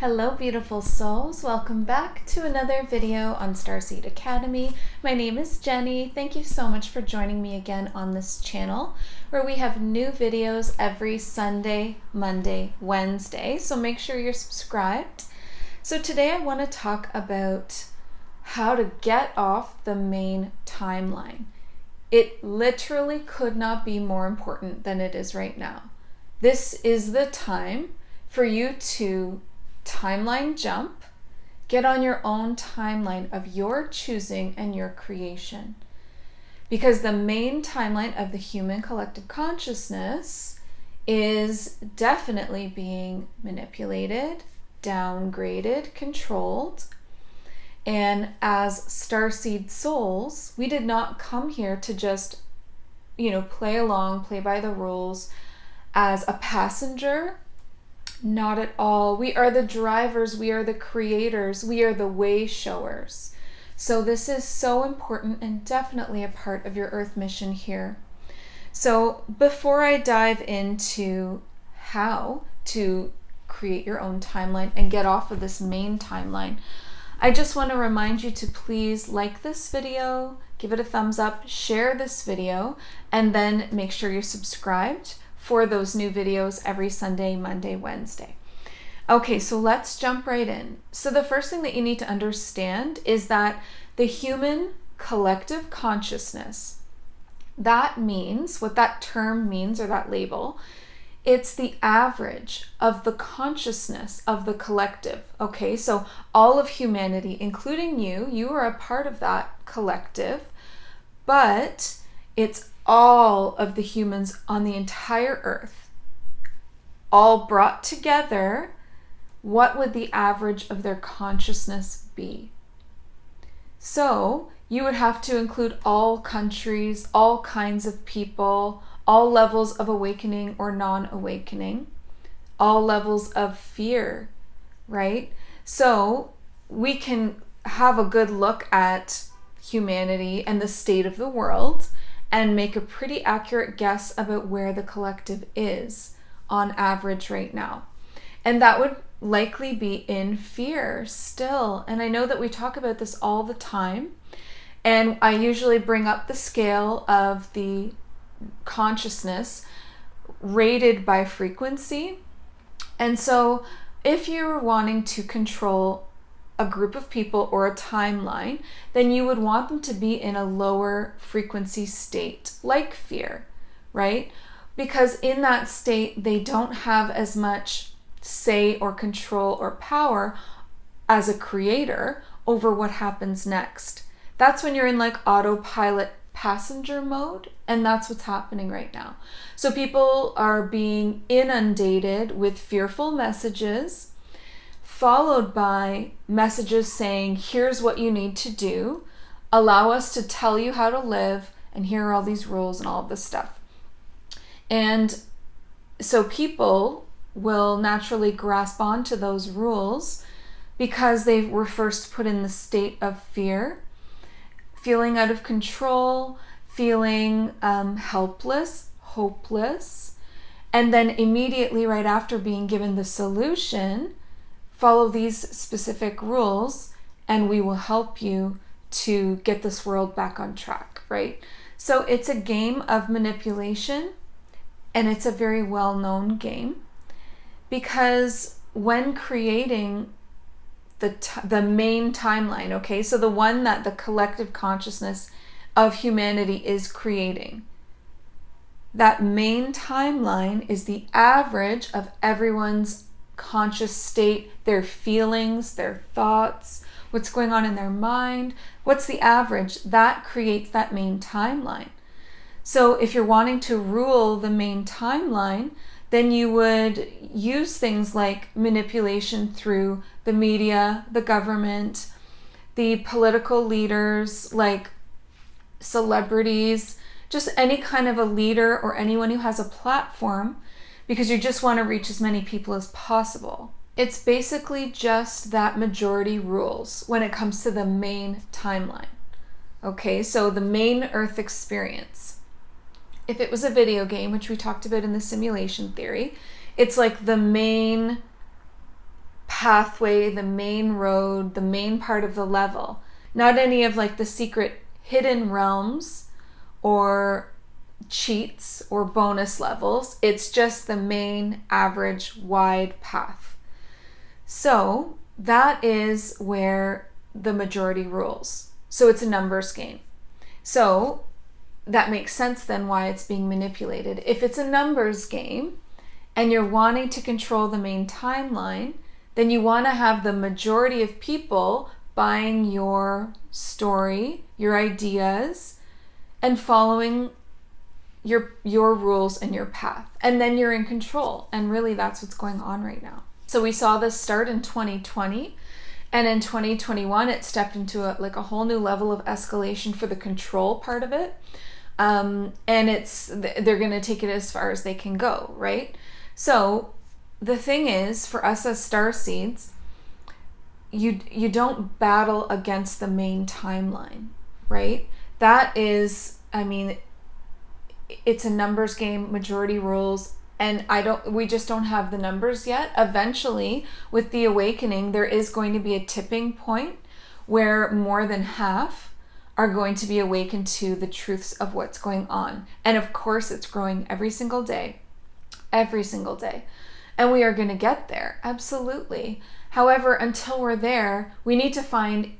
Hello beautiful souls, welcome back to another video on Starseed Academy. My name is Jenny. Thank you so much for joining me again on this channel where we have new videos every Sunday, Monday, Wednesday, so make sure you're subscribed. So today I want to talk about how to get off the main timeline. It literally could not be more important than it is right now. This is the time for you to timeline jump, get on your own timeline of your choosing and your creation. Because the main timeline of the human collective consciousness is definitely being manipulated, downgraded, controlled. And as starseed souls, we did not come here to just, play along, play by the rules as a passenger. Not at all. We are the drivers, we are the creators, we are the way showers. So this is so important and definitely a part of your earth mission here. So before I dive into how to create your own timeline and get off of this main timeline, I just want to remind you to please like this video, give it a thumbs up, share this video, and then make sure you're subscribed for those new videos every Sunday, Monday, Wednesday. Okay, so let's jump right in. So the first thing that you need to understand is that the human collective consciousness, that means, what that term means or that label, it's the average of the consciousness of the collective. Okay, so all of humanity, including you are a part of that collective, but it's all of the humans on the entire earth, all brought together. What would the average of their consciousness be? So you would have to include all countries, all kinds of people, all levels of awakening or non-awakening, all levels of fear, right? So we can have a good look at humanity and the state of the world and make a pretty accurate guess about where the collective is on average right now. And that would likely be in fear still. And I know that we talk about this all the time. And I usually bring up the scale of the consciousness rated by frequency. And so if you're wanting to control a group of people or a timeline, then you would want them to be in a lower frequency state, like fear, right? Because in that state, they don't have as much say or control or power as a creator over what happens next. That's when you're in like autopilot passenger mode, and that's what's happening right now. So people are being inundated with fearful messages, followed by messages saying, here's what you need to do, allow us to tell you how to live, and here are all these rules and all of this stuff. And so people will naturally grasp onto those rules because they were first put in the state of fear, feeling out of control, feeling helpless, hopeless, and then immediately right after being given the solution, follow these specific rules and we will help you to get this world back on track, right? So it's a game of manipulation, and it's a very well-known game because when creating the main timeline, okay, so the one that the collective consciousness of humanity is creating, that main timeline is the average of everyone's conscious state, their feelings, their thoughts, what's going on in their mind. What's the average? That creates that main timeline. So if you're wanting to rule the main timeline, then you would use things like manipulation through the media, the government, the political leaders, like celebrities, just any kind of a leader or anyone who has a platform, because you just want to reach as many people as possible. It's basically just that majority rules when it comes to the main timeline. Okay, so the main Earth experience. If it was a video game, which we talked about in the simulation theory, it's like the main pathway, the main road, the main part of the level. Not any of like the secret hidden realms or cheats or bonus levels. It's just the main average wide path. So that is where the majority rules. So it's a numbers game. So that makes sense then why it's being manipulated. If it's a numbers game and you're wanting to control the main timeline, then you want to have the majority of people buying your story, your ideas, and following your rules and your path. And then you're in control. And really that's what's going on right now. So we saw this start in 2020. And in 2021, it stepped into a whole new level of escalation for the control part of it. And they're going to take it as far as they can go, right? So the thing is, for us as starseeds, you don't battle against the main timeline, right? That is, I mean, it's a numbers game, majority rules, and we just don't have the numbers yet. Eventually, with the awakening, there is going to be a tipping point where more than half are going to be awakened to the truths of what's going on. And of course, it's growing every single day. And we are going to get there, absolutely. However, until we're there, we need to find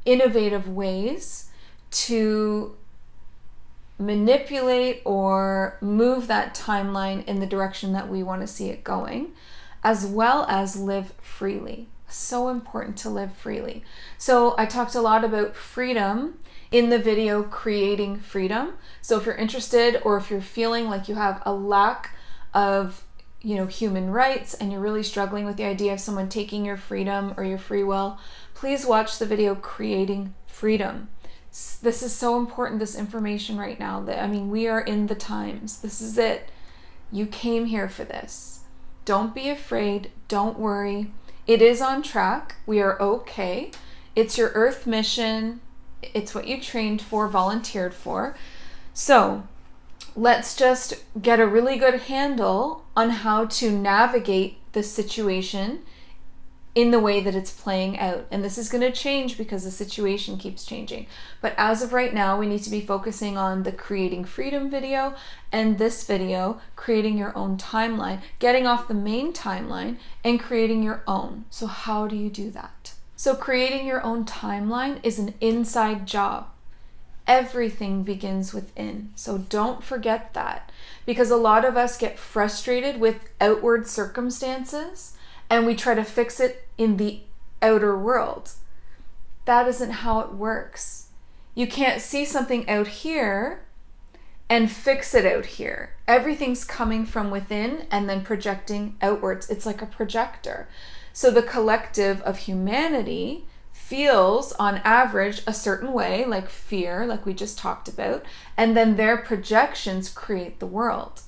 innovative ways to manipulate or move that timeline in the direction that we want to see it going, as well as live freely. So important to live freely. So I talked a lot about freedom in the video Creating Freedom. So if you're interested, or if you're feeling like you have a lack of human rights and you're really struggling with the idea of someone taking your freedom or your free will, please watch the video Creating Freedom. This is so important, this information right now. We are in the times. This is it. You came here for this. Don't be afraid. Don't worry. It is on track. We are okay. It's your Earth mission. It's what you trained for, volunteered for. So let's just get a really good handle on how to navigate the situation in the way that it's playing out. And this is going to change because the situation keeps changing. But as of right now, we need to be focusing on the Creating Freedom video and this video, creating your own timeline, getting off the main timeline and creating your own. So how do you do that? So creating your own timeline is an inside job. Everything begins within. So don't forget that, because a lot of us get frustrated with outward circumstances and we try to fix it in the outer world. That isn't how it works. You can't see something out here and fix it out here. Everything's coming from within and then projecting outwards. It's like a projector. So the collective of humanity feels on average a certain way, like fear, like we just talked about, and then their projections create the world.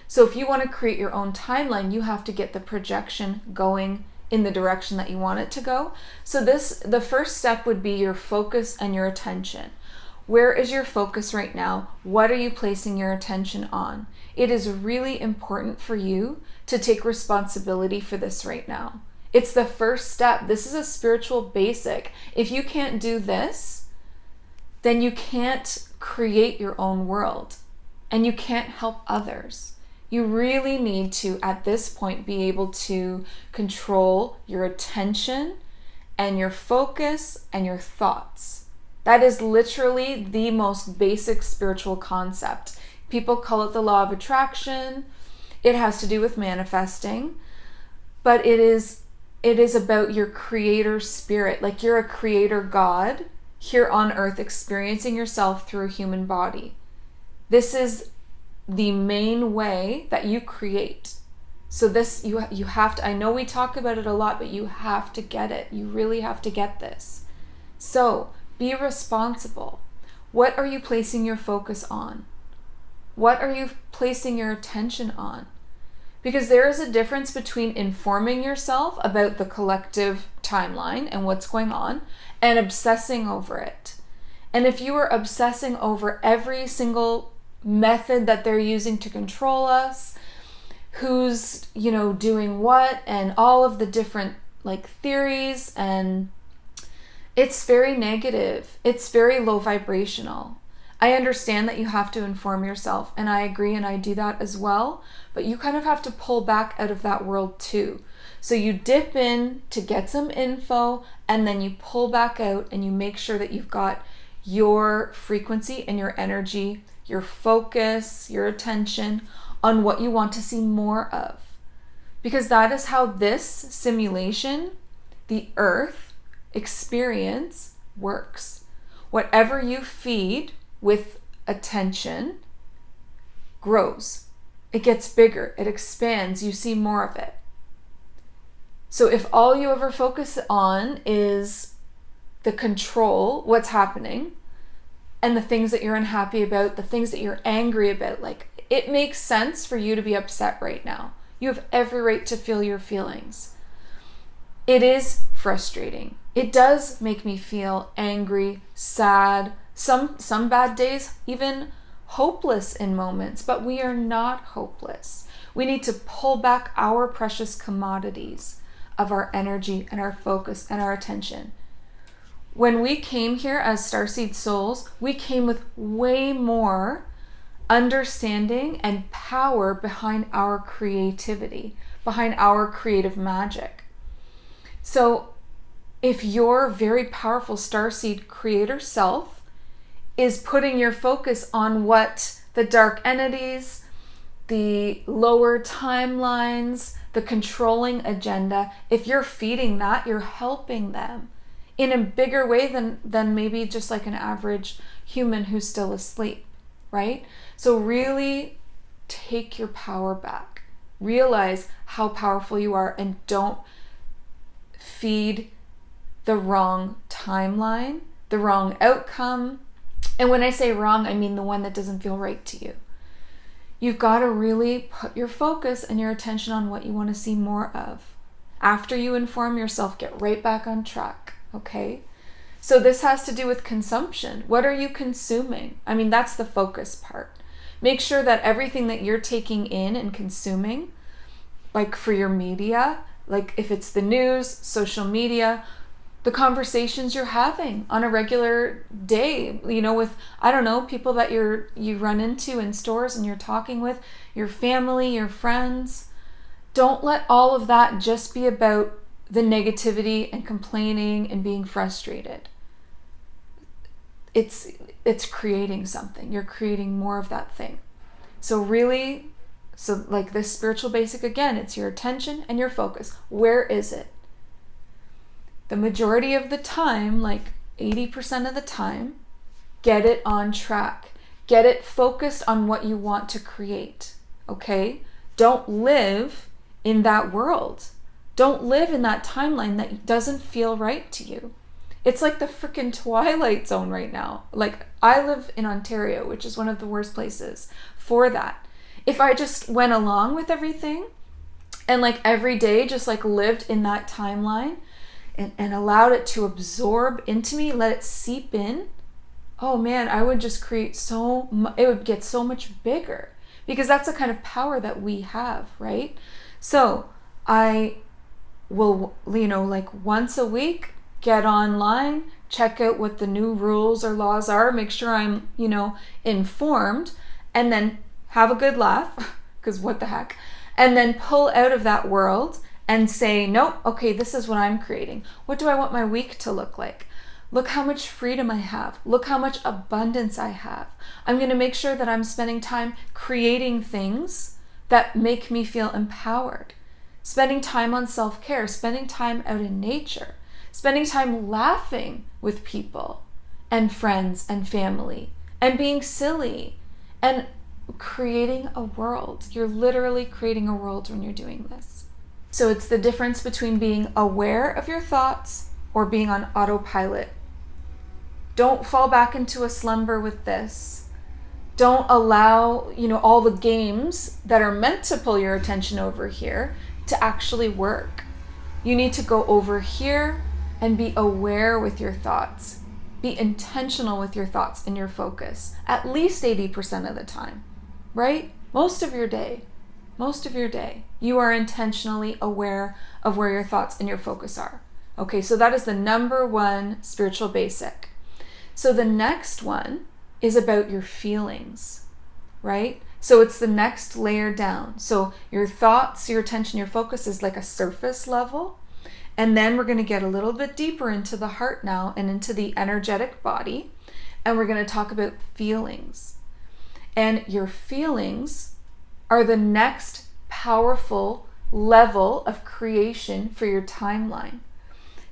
So if you want to create your own timeline, you have to get the projection going in the direction that you want it to go. So the first step would be your focus and your attention. Where is your focus right now? What are you placing your attention on? It is really important for you to take responsibility for this right now. It's the first step. This is a spiritual basic. If you can't do this, then you can't create your own world and you can't help others. You really need to, at this point, be able to control your attention and your focus and your thoughts. That is literally the most basic spiritual concept. People call it the law of attraction. It has to do with manifesting, but it is about your creator spirit. Like you're a creator God here on earth experiencing yourself through a human body. This is the main way that you create. So this, you have to, I know we talk about it a lot, but you have to get it. You really have to get this. So be responsible. What are you placing your focus on? What are you placing your attention on? Because there is a difference between informing yourself about the collective timeline and what's going on and obsessing over it. And if you are obsessing over every single method that they're using to control us, who's, doing what, and all of the different like theories, and it's very negative. It's very low vibrational. I understand that you have to inform yourself, and I agree, and I do that as well, but you kind of have to pull back out of that world too. So you dip in to get some info, and then you pull back out and you make sure that you've got your frequency and your energy, your focus, your attention on what you want to see more of. Because that is how this simulation, the Earth experience, works. Whatever you feed with attention grows. It gets bigger, it expands, you see more of it. So if all you ever focus on is the control, what's happening, and the things that you're unhappy about, the things that you're angry about, like, it makes sense for you to be upset right now. You have every right to feel your feelings. It is frustrating. It does make me feel angry, sad, some bad days, even hopeless in moments, but we are not hopeless. We need to pull back our precious commodities of our energy and our focus and our attention. When we came here as Starseed souls, we came with way more understanding and power behind our creativity, behind our creative magic. So if your very powerful Starseed creator self is putting your focus on what the dark entities, the lower timelines, the controlling agenda, if you're feeding that, you're helping them in a bigger way than maybe just like an average human who's still asleep, right? So really take your power back. Realize how powerful you are, and don't feed the wrong timeline, the wrong outcome. And when I say wrong, I mean the one that doesn't feel right to you. You've got to really put your focus and your attention on what you want to see more of. After you inform yourself, get right back on track, okay? So this has to do with consumption. What are you consuming? I mean, that's the focus part. Make sure that everything that you're taking in and consuming, like for your media, like if it's the news, social media, the conversations you're having on a regular day, you know, with, I don't know, people that you run into in stores and you're talking with, your family, your friends. Don't let all of that just be about the negativity and complaining and being frustrated. It's creating something. You're creating more of that thing. So really, so like this spiritual basic again, it's your attention and your focus. Where is it? The majority of the time, like 80% of the time, get it on track. Get it focused on what you want to create, okay? Don't live in that world. Don't live in that timeline that doesn't feel right to you. It's like the freaking Twilight Zone right now. Like, I live in Ontario, which is one of the worst places for that. If I just went along with everything and like every day just like lived in that timeline, and allowed it to absorb into me, let it seep in, oh man, I would just create it would get so much bigger, because that's the kind of power that we have, right? So I will, like once a week, get online, check out what the new rules or laws are, make sure I'm, informed, and then have a good laugh, because what the heck, and then pull out of that world and say, nope, okay, this is what I'm creating. What do I want my week to look like? Look how much freedom I have. Look how much abundance I have. I'm going to make sure that I'm spending time creating things that make me feel empowered. Spending time on self-care, spending time out in nature, spending time laughing with people and friends and family and being silly and creating a world. You're literally creating a world when you're doing this. So it's the difference between being aware of your thoughts or being on autopilot. Don't fall back into a slumber with this. Don't allow, all the games that are meant to pull your attention over here to actually work. You need to go over here and be aware with your thoughts. Be intentional with your thoughts and your focus, at least 80% of the time, right? Most of your day. most of your day, you are intentionally aware of where your thoughts and your focus are. Okay, so that is the number one spiritual basic. So the next one is about your feelings, right? So it's the next layer down. So your thoughts, your attention, your focus is like a surface level. And then we're going to get a little bit deeper into the heart now and into the energetic body. And we're going to talk about feelings. And your feelings are the next powerful level of creation for your timeline.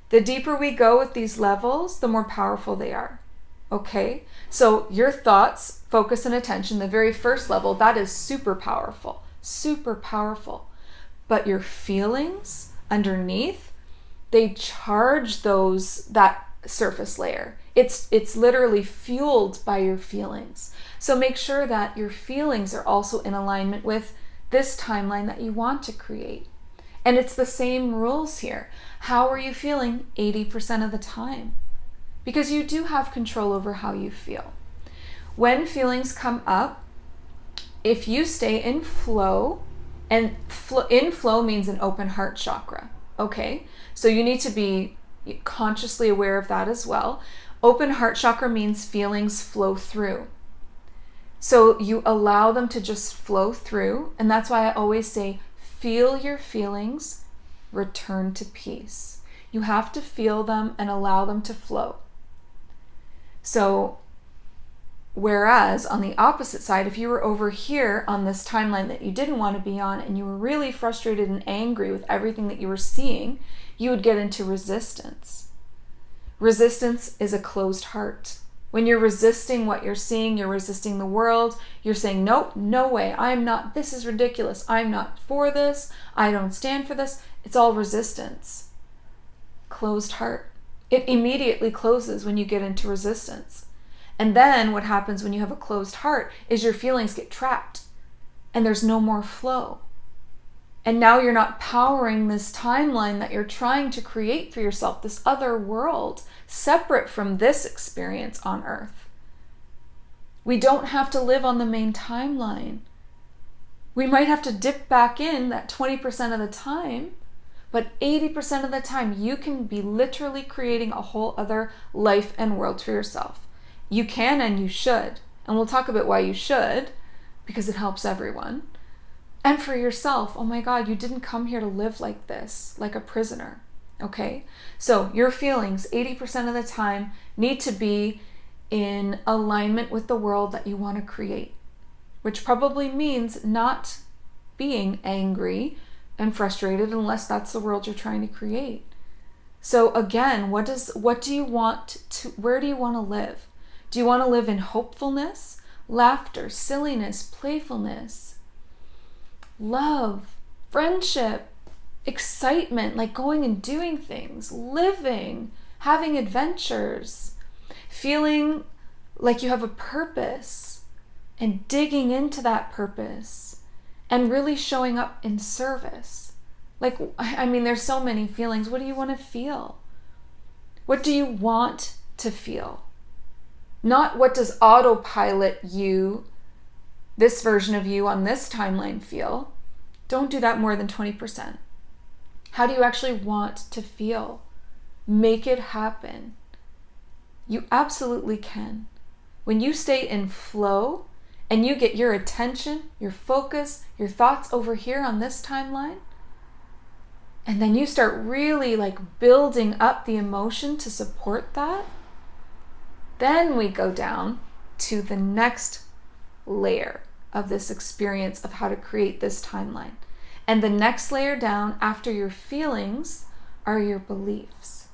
The deeper we go with these levels, the more powerful they are. Okay? So your thoughts, focus, and attention, the very first level, that is super powerful. Super powerful. But your feelings underneath, they charge that surface layer. It's literally fueled by your feelings. So make sure that your feelings are also in alignment with this timeline that you want to create. And it's the same rules here. How are you feeling 80% of the time? Because you do have control over how you feel. When feelings come up, if you stay in flow, and in flow means an open heart chakra, okay? So you need to be consciously aware of that as well. Open heart chakra means feelings flow through. So you allow them to just flow through. And that's why I always say, feel your feelings, return to peace. You have to feel them and allow them to flow. So, whereas on the opposite side, if you were over here on this timeline that you didn't want to be on and you were really frustrated and angry with everything that you were seeing, you would get into resistance. Resistance is a closed heart. When you're resisting what you're seeing, you're resisting the world, you're saying, nope, no way, I'm not, this is ridiculous, I'm not for this, I don't stand for this. It's all resistance. Closed heart. It immediately closes when you get into resistance. And then what happens when you have a closed heart is your feelings get trapped and there's no more flow. And now you're not powering this timeline that you're trying to create for yourself, this other world, separate from this experience on Earth. We don't have to live on the main timeline. We might have to dip back in that 20% of the time, but 80% of the time you can be literally creating a whole other life and world for yourself. You can and you should. And we'll talk about why you should, because it helps everyone. And for yourself, oh my God, you didn't come here to live like this, like a prisoner, okay? So your feelings, 80% of the time, need to be in alignment with the world that you want to create, which probably means not being angry and frustrated unless that's the world you're trying to create. So again, what do you want to, where do you want to live? Do you want to live in hopefulness, laughter, silliness, playfulness, love, friendship, excitement, like going and doing things, living, having adventures, feeling like you have a purpose and digging into that purpose and really showing up in service? Like, I mean, there's so many feelings. What do you want to feel? What do you want to feel? Not what does autopilot you, this version of you on this timeline, feel. Don't do that more than 20%. How do you actually want to feel? Make it happen. You absolutely can. When you stay in flow and you get your attention, your focus, your thoughts over here on this timeline, and then you start really like building up the emotion to support that, then we go down to the next layer of this experience of how to create this timeline. And the next layer down after your feelings are your beliefs.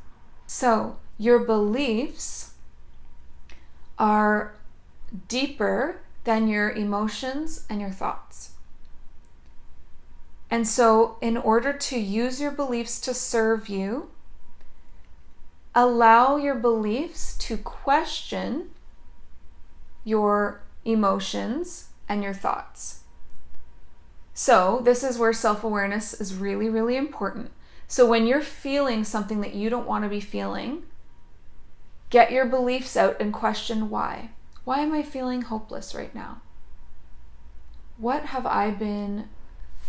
So your beliefs are deeper than your emotions and your thoughts. And so in order to use your beliefs to serve you, allow your beliefs to question your emotions and your thoughts. So this is where self-awareness is really, really important. So when you're feeling something that you don't want to be feeling, get your beliefs out and question why. Why am I feeling hopeless right now? What have I been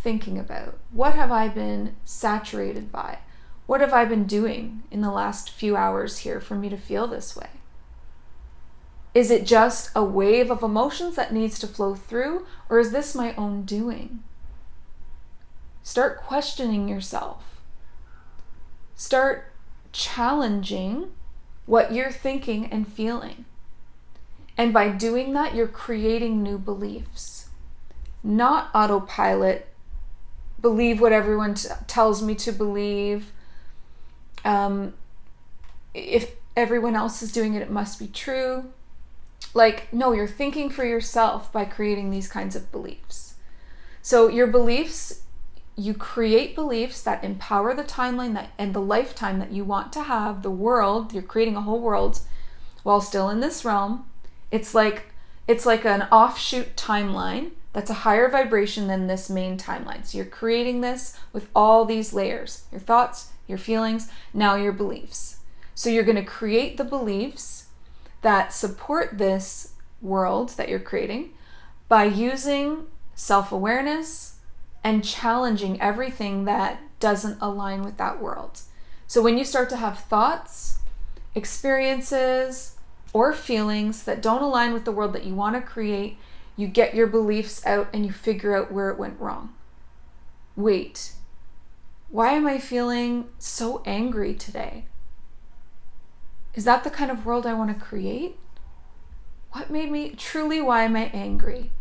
thinking about? What have I been saturated by? What have I been doing in the last few hours here for me to feel this way? Is it just a wave of emotions that needs to flow through, or is this my own doing? Start questioning yourself. Start challenging what you're thinking and feeling. And by doing that, you're creating new beliefs. Not autopilot, believe what everyone tells me to believe. If everyone else is doing it, it must be true. No, you're thinking for yourself by creating these kinds of beliefs. So your beliefs, you create beliefs that empower the timeline and the lifetime that you want to have, the world. You're creating a whole world while still in this realm. It's like an offshoot timeline that's a higher vibration than this main timeline. So you're creating this with all these layers, your thoughts, your feelings, now your beliefs. So you're going to create the beliefs that support this world that you're creating by using self-awareness and challenging everything that doesn't align with that world. So when you start to have thoughts, experiences, or feelings that don't align with the world that you want to create, you get your beliefs out and you figure out where it went wrong. Wait, why am I feeling so angry today? Is that the kind of world I want to create? What made me, why am I angry?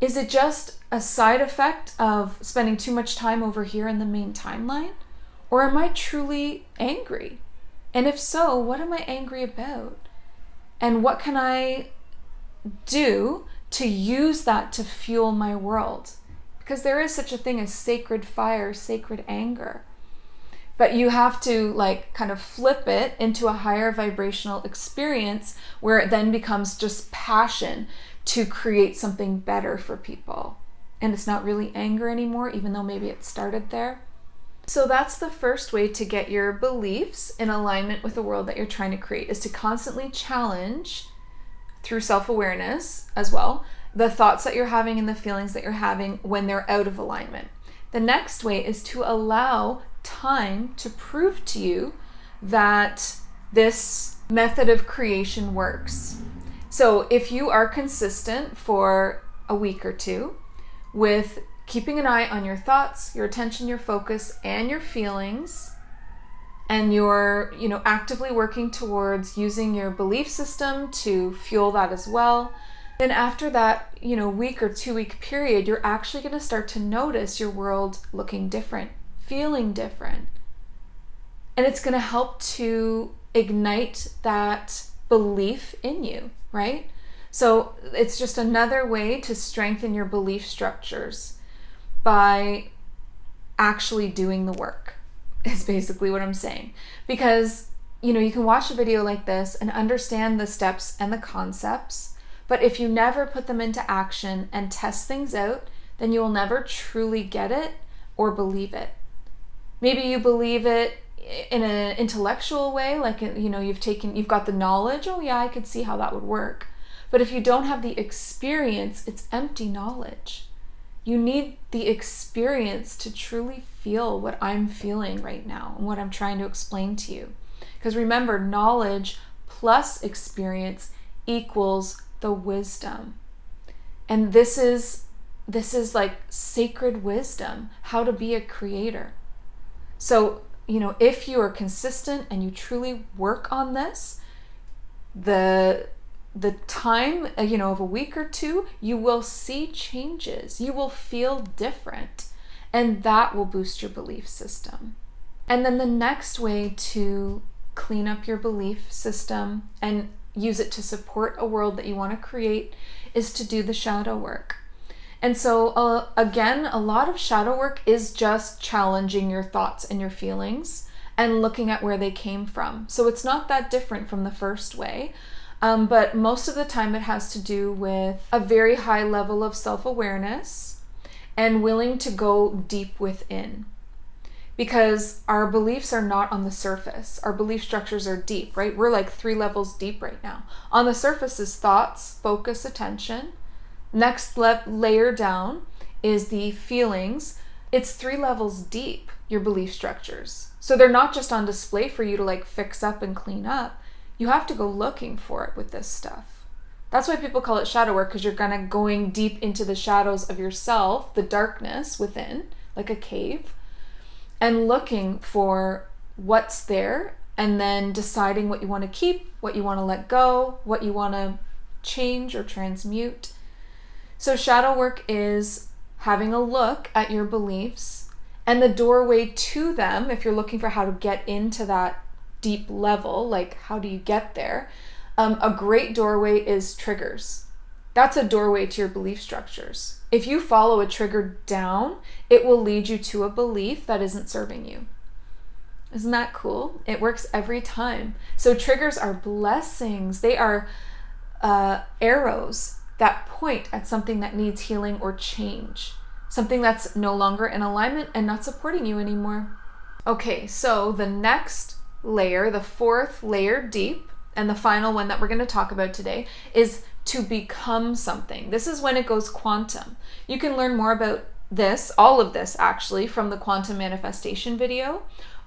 Is it just a side effect of spending too much time over here in the main timeline? Or am I truly angry? And if so, what am I angry about? And what can I do to use that to fuel my world? Because there is such a thing as sacred fire, sacred anger. But you have to kind of flip it into a higher vibrational experience where it then becomes just passion to create something better for people. And it's not really anger anymore, even though maybe it started there. So that's the first way to get your beliefs in alignment with the world that you're trying to create, is to constantly challenge, through self-awareness as well, the thoughts that you're having and the feelings that you're having when they're out of alignment. The next way is to allow time to prove to you that this method of creation works. So if you are consistent for a week or two with keeping an eye on your thoughts, your attention, your focus, and your feelings, and you're, actively working towards using your belief system to fuel that as well, then after that, week or 2 week period, you're actually going to start to notice your world looking different, feeling different. And it's going to help to ignite that belief in you, right? So it's just another way to strengthen your belief structures by actually doing the work, is basically what I'm saying. Because, you can watch a video like this and understand the steps and the concepts, but if you never put them into action and test things out, then you will never truly get it or believe it. Maybe you believe it in an intellectual way, you've got the knowledge. Oh yeah, I could see how that would work. But if you don't have the experience, it's empty knowledge. You need the experience to truly feel what I'm feeling right now and what I'm trying to explain to you. Because remember, knowledge plus experience equals the wisdom. And this is like sacred wisdom, how to be a creator. So, if you are consistent and you truly work on this, the time, of a week or two, you will see changes. You will feel different, and that will boost your belief system. And then the next way to clean up your belief system and use it to support a world that you want to create is to do the shadow work. And so again, a lot of shadow work is just challenging your thoughts and your feelings and looking at where they came from. So it's not that different from the first way. But most of the time it has to do with a very high level of self-awareness and willing to go deep within. Because our beliefs are not on the surface. Our belief structures are deep, right? We're like 3 levels deep right now. On the surface is thoughts, focus, attention. Next layer down is the feelings. It's 3 levels deep, your belief structures. So they're not just on display for you to like fix up and clean up. You have to go looking for it with this stuff. That's why people call it shadow work, because you're kind of going deep into the shadows of yourself, the darkness within, like a cave, and looking for what's there, and then deciding what you want to keep, what you want to let go, what you want to change or transmute. So shadow work is having a look at your beliefs and the doorway to them. If you're looking for how to get into that deep level, like how do you get there? A great doorway is triggers. That's a doorway to your belief structures. If you follow a trigger down, it will lead you to a belief that isn't serving you. Isn't that cool? It works every time. So triggers are blessings. They are arrows that point at something that needs healing or change. Something that's no longer in alignment and not supporting you anymore. Okay, so the next layer, the 4th layer deep, and the final one that we're going to talk about today, is to become something. This is when it goes quantum. You can learn more about this, all of this actually, from the quantum manifestation video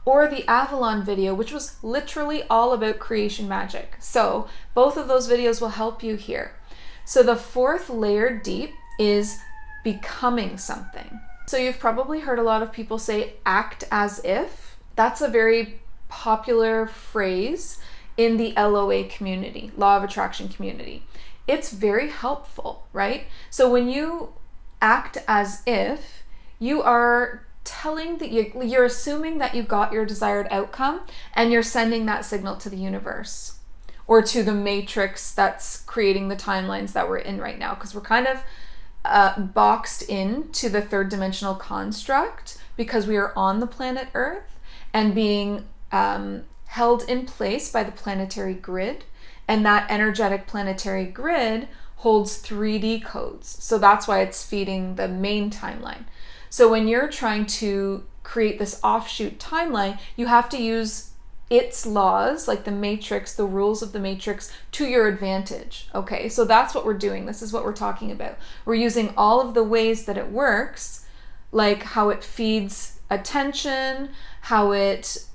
or the Avalon video, which was literally all about creation magic. So both of those videos will help you here. So the 4th layer deep is becoming something. So you've probably heard a lot of people say act as if. That's a very popular phrase in the LOA community, Law of Attraction community. It's very helpful, right? So when you act as if, you are telling that you're assuming that you got your desired outcome, and you're sending that signal to the universe or to the matrix that's creating the timelines that we're in right now, because we're kind of boxed into the 3rd dimensional construct because we are on the planet Earth and being held in place by the planetary grid, and that energetic planetary grid holds 3D codes. So that's why it's feeding the main timeline. So when you're trying to create this offshoot timeline, you have to use its laws, like the matrix, the rules of the matrix, to your advantage. Okay, so that's what we're doing. This is what we're talking about. We're using all of the ways that it works, like how it feeds attention, how it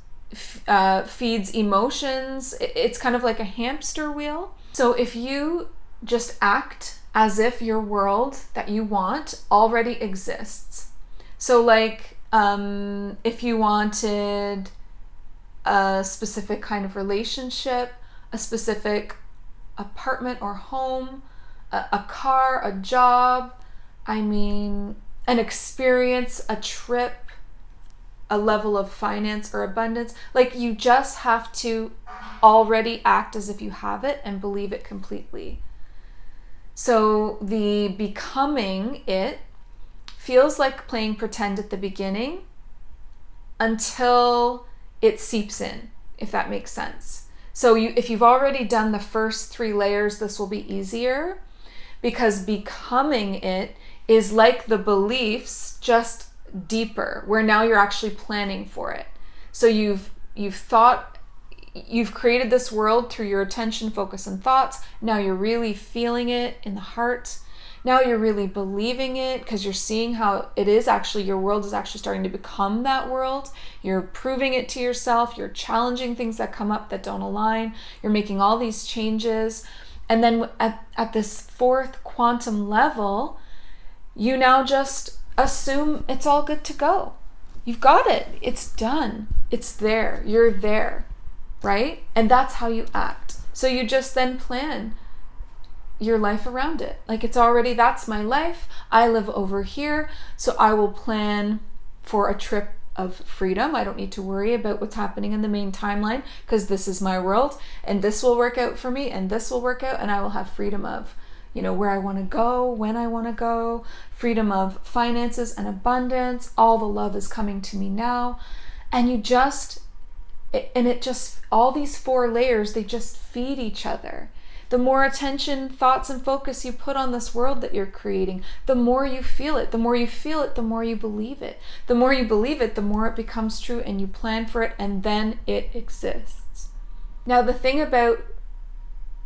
feeds emotions. It's kind of like a hamster wheel. So if you just act as if your world that you want already exists. So like if you wanted a specific kind of relationship, a specific apartment or home, a car, a job, an experience, a trip, a level of finance or abundance, like you just have to already act as if you have it and believe it completely. So the becoming it feels like playing pretend at the beginning until it seeps in, if that makes sense. So if you've already done the first 3 layers, this will be easier, because becoming it is like the beliefs, just deeper, where now you're actually planning for it. So you've created this world through your attention, focus, and thoughts. Now you're really feeling it in the heart. Now you're really believing it, because you're seeing how it is actually, your world is actually starting to become that world. You're proving it to yourself. You're challenging things that come up that don't align. You're making all these changes. And then at this 4th quantum level, you now just assume it's all good to go. You've got it. It's done. It's there. You're there, right? And that's how you act. So you just then plan your life around it. Like it's already, that's my life. I live over here. So I will plan for a trip of freedom. I don't need to worry about what's happening in the main timeline, because this is my world and this will work out for me and this will work out, and I will have freedom of, where I want to go, when I want to go, freedom of finances and abundance. All the love is coming to me now. And all these 4 layers, they just feed each other. The more attention, thoughts, and focus you put on this world that you're creating, the more you feel it. The more you feel it, the more you believe it. The more you believe it, the more it becomes true, and you plan for it, and then it exists. Now, the thing about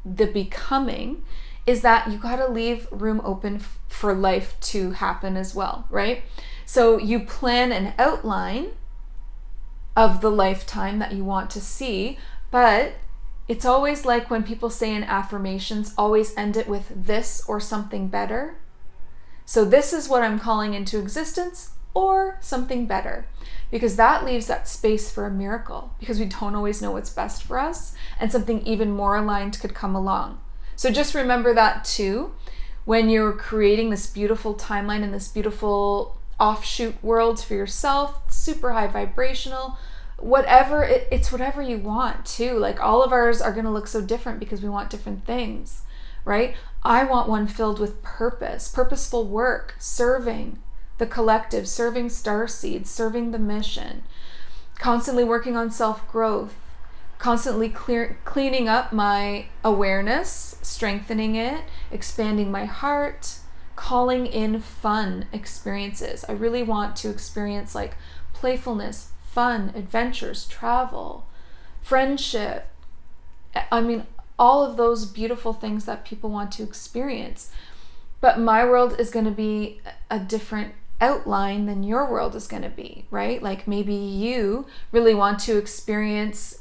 the becoming is that you got to leave room open for life to happen as well, right? So you plan an outline of the lifetime that you want to see, but it's always like when people say in affirmations, always end it with this or something better. So this is what I'm calling into existence, or something better, because that leaves that space for a miracle, because we don't always know what's best for us, and something even more aligned could come along. So just remember that too, when you're creating this beautiful timeline and this beautiful offshoot world for yourself, super high vibrational, whatever, it's whatever you want too. Like all of ours are going to look so different because we want different things, right? I want one filled with purpose, purposeful work, serving the collective, serving Starseeds, serving the mission, constantly working on self-growth, constantly cleaning up my awareness, strengthening it, expanding my heart, calling in fun experiences. I really want to experience like playfulness, fun, adventures, travel, friendship. I mean, all of those beautiful things that people want to experience. But my world is going to be a different outline than your world is going to be, right? Like maybe you really want to experience,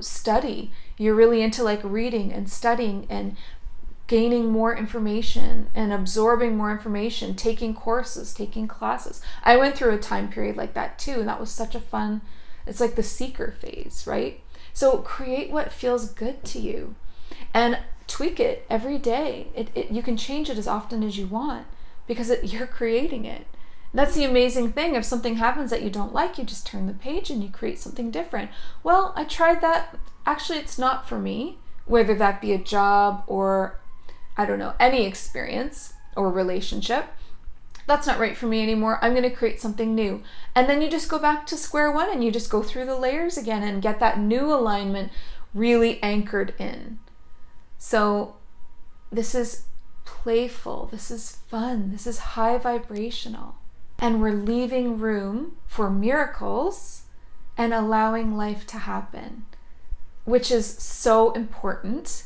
study. You're really into like reading and studying and gaining more information and absorbing more information, taking courses, taking classes. I went through a time period like that too, and that was such a fun, it's like the seeker phase, right? So create what feels good to you and tweak it every day. You can change it as often as you want because you're creating it. That's the amazing thing. If something happens that you don't like, you just turn the page and you create something different. Well, I tried that. Actually, it's not for me, whether that be a job or, I don't know, any experience or relationship. That's not right for me anymore. I'm going to create something new. And then you just go back to square one and you just go through the layers again and get that new alignment really anchored in. So this is playful. This is fun. This is high vibrational. And we're leaving room for miracles and allowing life to happen, which is so important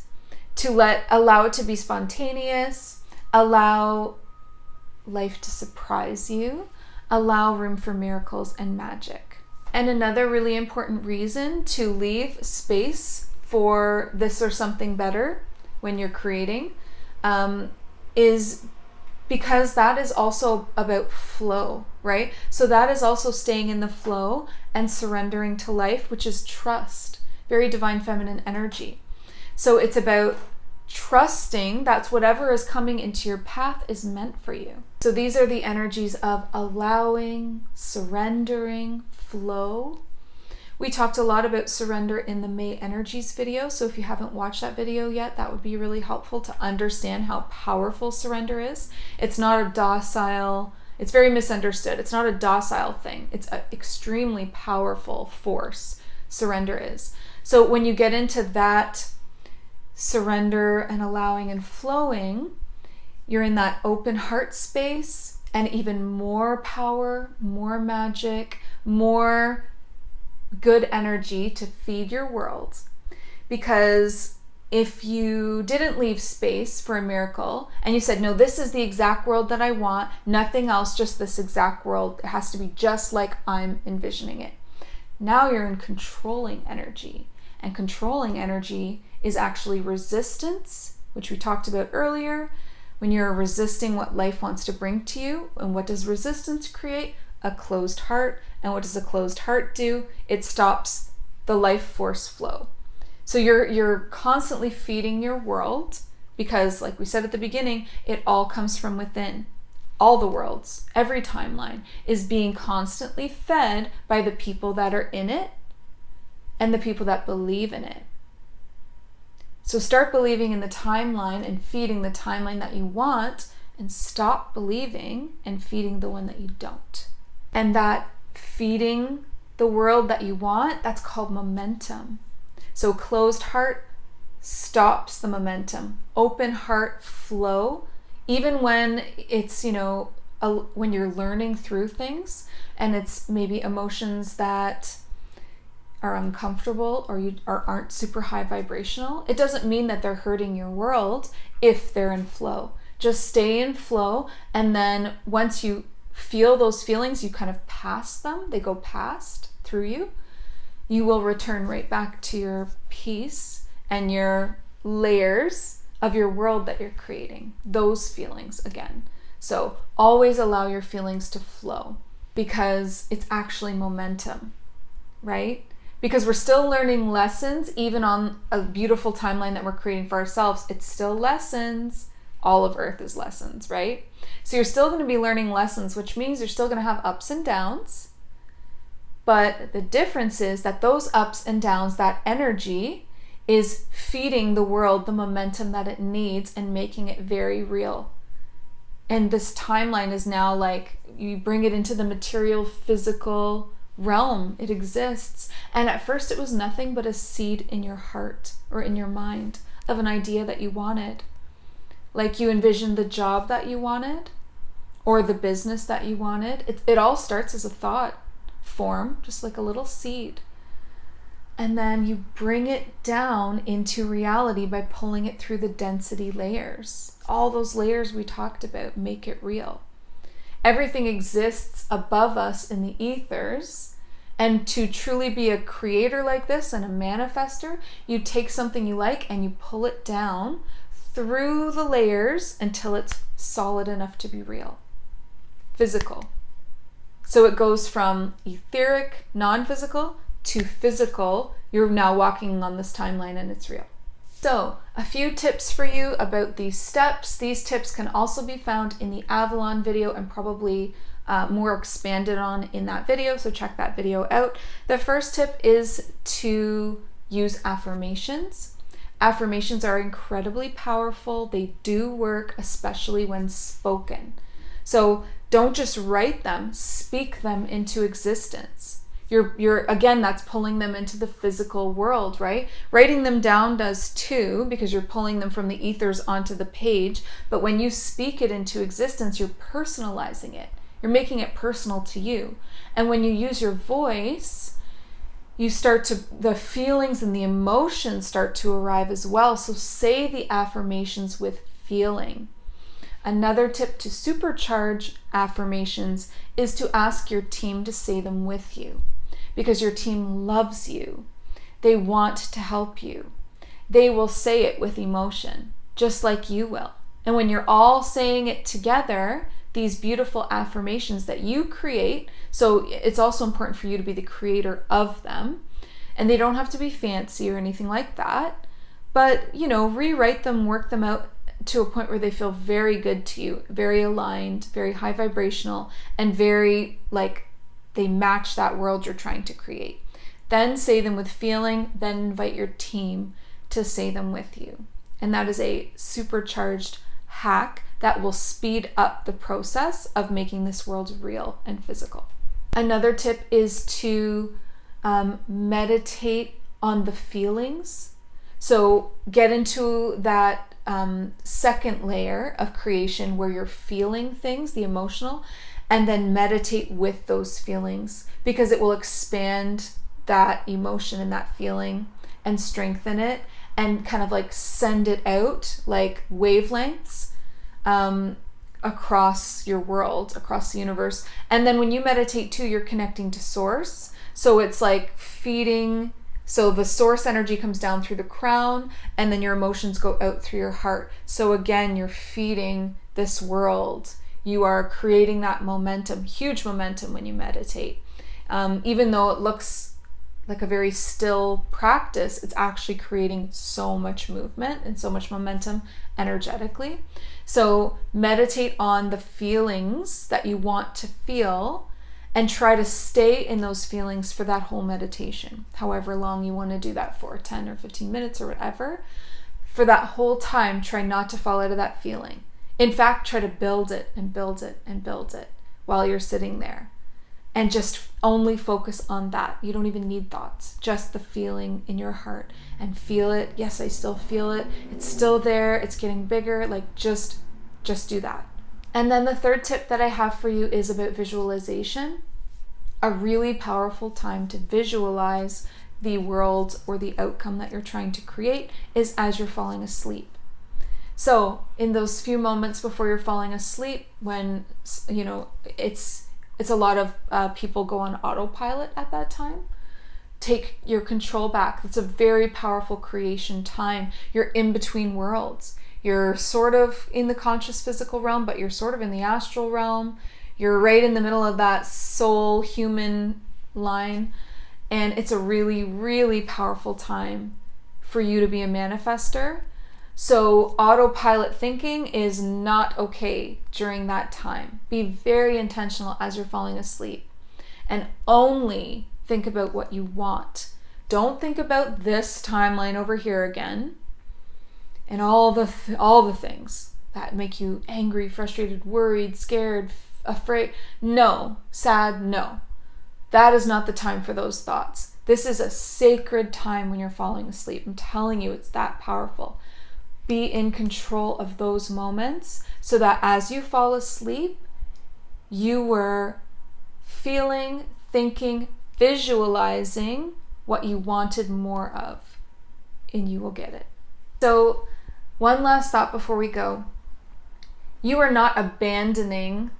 to allow it to be spontaneous, allow life to surprise you, allow room for miracles and magic. And another really important reason to leave space for this or something better when you're creating is because that is also about flow, right? So that is also staying in the flow and surrendering to life, which is trust, very divine feminine energy. So it's about trusting that whatever is coming into your path is meant for you. So these are the energies of allowing, surrendering, flow. We talked a lot about surrender in the May Energies video. So if you haven't watched that video yet, that would be really helpful to understand how powerful surrender is. It's not a docile, it's very misunderstood. It's not a docile thing. It's an extremely powerful force, surrender is. So when you get into that surrender and allowing and flowing, you're in that open heart space and even more power, more magic, more good energy to feed your world. Because if you didn't leave space for a miracle and you said, no, this is the exact world that I want, nothing else, just this exact world, it has to be just like I'm envisioning it. Now you're in controlling energy. And controlling energy is actually resistance, which we talked about earlier. When you're resisting what life wants to bring to you, and what does resistance create? A closed heart. And what does a closed heart do? It stops the life force flow. So you're constantly feeding your world because, like we said at the beginning, it all comes from within. All the worlds, every timeline is being constantly fed by the people that are in it and the people that believe in it. So start believing in the timeline and feeding the timeline that you want, and stop believing and feeding the one that you don't. And that feeding the world that you want, that's called momentum. So closed heart stops the momentum. Open heart flow, even when it's, when you're learning through things and it's maybe emotions that are uncomfortable or aren't super high vibrational, it doesn't mean that they're hurting your world if they're in flow. Just stay in flow, and then once you feel those feelings, you kind of pass them, they go past through you. You will return right back to your peace and your layers of your world that you're creating, those feelings again. So always allow your feelings to flow, because it's actually momentum, right? Because we're still learning lessons, even on a beautiful timeline that we're creating for ourselves. It's still lessons. All of Earth is lessons, right? So you're still going to be learning lessons, which means you're still going to have ups and downs. But the difference is that those ups and downs, that energy, is feeding the world the momentum that it needs and making it very real. And this timeline is now like, you bring it into the material, physical realm. It exists. And at first it was nothing but a seed in your heart or in your mind of an idea that you wanted. Like you envisioned the job that you wanted or the business that you wanted. It all starts as a thought form, just like a little seed. And then you bring it down into reality by pulling it through the density layers. All those layers we talked about make it real. Everything exists above us in the ethers. And to truly be a creator like this and a manifester, you take something you like and you pull it down through the layers until it's solid enough to be real. Physical. So it goes from etheric, non-physical, to physical. You're now walking on this timeline and it's real. So a few tips for you about these steps. These tips can also be found in the Avalon video and probably more expanded on in that video. So check that video out. The first tip is to use affirmations. Affirmations are incredibly powerful. They do work, especially when spoken. So don't just write them, speak them into existence. You're again, that's pulling them into the physical world, right? Writing them down does too, because you're pulling them from the ethers onto the page. But when you speak it into existence, you're personalizing it. You're making it personal to you. And when you use your voice, the feelings and the emotions start to arrive as well. So say the affirmations with feeling. Another tip to supercharge affirmations is to ask your team to say them with you, because your team loves you. They want to help you. They will say it with emotion, just like you will. And when you're all saying it together, these beautiful affirmations that you create, so it's also important for you to be the creator of them, and they don't have to be fancy or anything like that, but rewrite them, work them out to a point where they feel very good to you, very aligned, very high vibrational, and very like they match that world you're trying to create. Then say them with feeling, then invite your team to say them with you. And that is a supercharged hack that will speed up the process of making this world real and physical. Another tip is to meditate on the feelings. So get into that second layer of creation where you're feeling things, the emotional, and then meditate with those feelings, because it will expand that emotion and that feeling and strengthen it and kind of like send it out like wavelengths across your world, across the universe. And then when you meditate too, you're connecting to source. So it's like feeding. So the source energy comes down through the crown, and then your emotions go out through your heart. So again, you're feeding this world. You are creating that momentum, huge momentum when you meditate. Even though it looks like a very still practice, it's actually creating so much movement and so much momentum energetically. So meditate on the feelings that you want to feel, and try to stay in those feelings for that whole meditation, however long you want to do that for, 10 or 15 minutes or whatever. For that whole time, try not to fall out of that feeling. In fact, try to build it and build it and build it while you're sitting there. And just only focus on that. You don't even need thoughts, just the feeling in your heart, and feel it. Yes, I still feel it. It's still there. It's getting bigger. Like just do that. And then the third tip that I have for you is about visualization. A really powerful time to visualize the world or the outcome that you're trying to create is as you're falling asleep. So in those few moments before you're falling asleep, when, you know, it's a lot of people go on autopilot at that time, take your control back. It's a very powerful creation time. You're in between worlds. You're sort of in the conscious physical realm, but you're sort of in the astral realm. You're right in the middle of that soul human line. And it's a really, really powerful time for you to be a manifester. So autopilot thinking is not okay during that time. Be very intentional as you're falling asleep, and only think about what you want. Don't think about this timeline over here again and all the things that make you angry, frustrated, worried, scared, afraid. No, sad, no. That is not the time for those thoughts. This is a sacred time when you're falling asleep. I'm telling you, it's that powerful. Be in control of those moments so that as you fall asleep, you were feeling, thinking, visualizing what you wanted more of, and you will get it. So one last thought before we go. You are not abandoning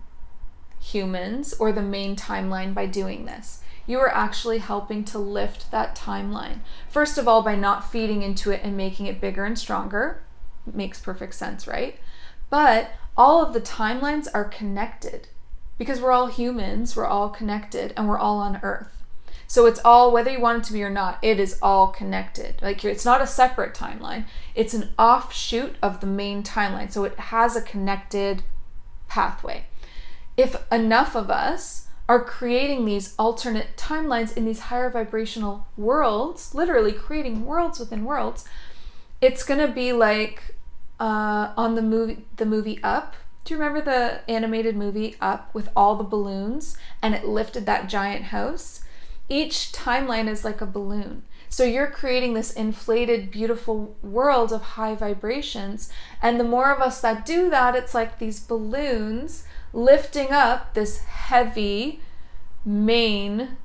humans or the main timeline by doing this. You are actually helping to lift that timeline. First of all, by not feeding into it and making it bigger and stronger. It makes perfect sense, right? But all of the timelines are connected because we're all humans, we're all connected, and we're all on Earth. So it's all, whether you want it to be or not, it is all connected. Like, it's not a separate timeline. It's an offshoot of the main timeline. So it has a connected pathway. If enough of us are creating these alternate timelines in these higher vibrational worlds, literally creating worlds within worlds, it's going to be like on the movie Up. Do you remember the animated movie Up with all the balloons and it lifted that giant house? Each timeline is like a balloon. So you're creating this inflated, beautiful world of high vibrations. And the more of us that do that, it's like these balloons lifting up this heavy main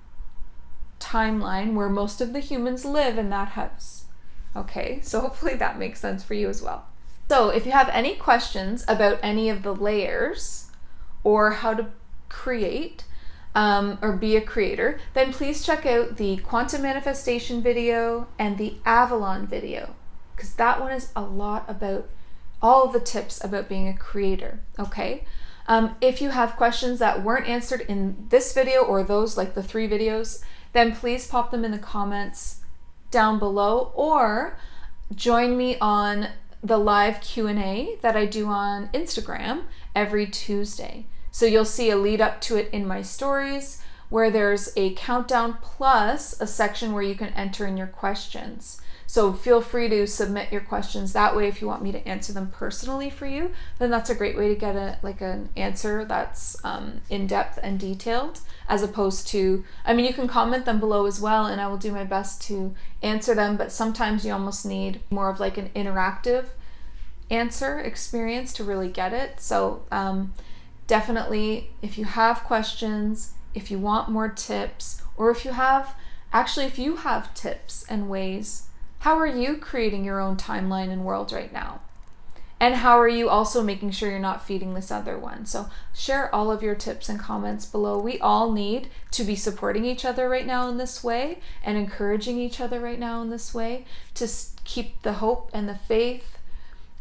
timeline where most of the humans live in that house. Okay, so hopefully that makes sense for you as well. So if you have any questions about any of the layers or how to create or be a creator, then please check out the quantum manifestation video and the Avalon video, because that one is a lot about all the tips about being a creator, okay? If you have questions that weren't answered in this video or those, like the 3 videos, then please pop them in the comments down below, or join me on the live Q&A that I do on Instagram every Tuesday. So you'll see a lead up to it in my stories where there's a countdown plus a section where you can enter in your questions. So feel free to submit your questions that way if you want me to answer them personally for you. Then that's a great way to get an answer that's in-depth and detailed, as opposed to, I mean, you can comment them below as well and I will do my best to answer them, but sometimes you almost need more of like an interactive answer experience to really get it. So definitely, if you have questions, if you want more tips, or if you have tips and ways, how are you creating your own timeline and world right now? And how are you also making sure you're not feeding this other one? So share all of your tips and comments below. We all need to be supporting each other right now in this way and encouraging each other right now in this way to keep the hope and the faith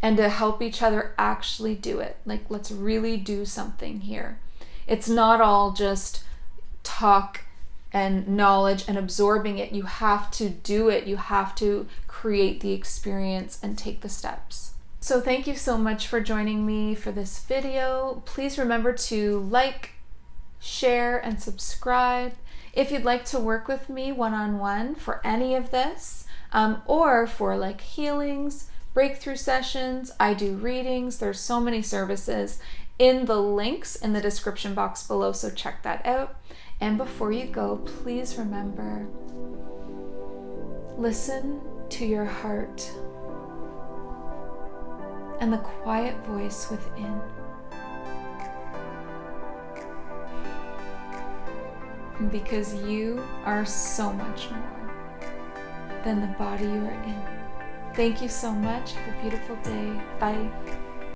and to help each other actually do it. Like, let's really do something here. It's not all just talk and knowledge and absorbing it. You have to do it. You have to create the experience and take the steps. So thank you so much for joining me for this video. Please remember to like, share, and subscribe. If you'd like to work with me one-on-one for any of this, or for like healings, breakthrough sessions, I do readings. There's so many services in the links in the description box below, so check that out. And before you go, please remember, listen to your heart and the quiet voice within. Because you are so much more than the body you are in. Thank you so much. Have a beautiful day. Bye.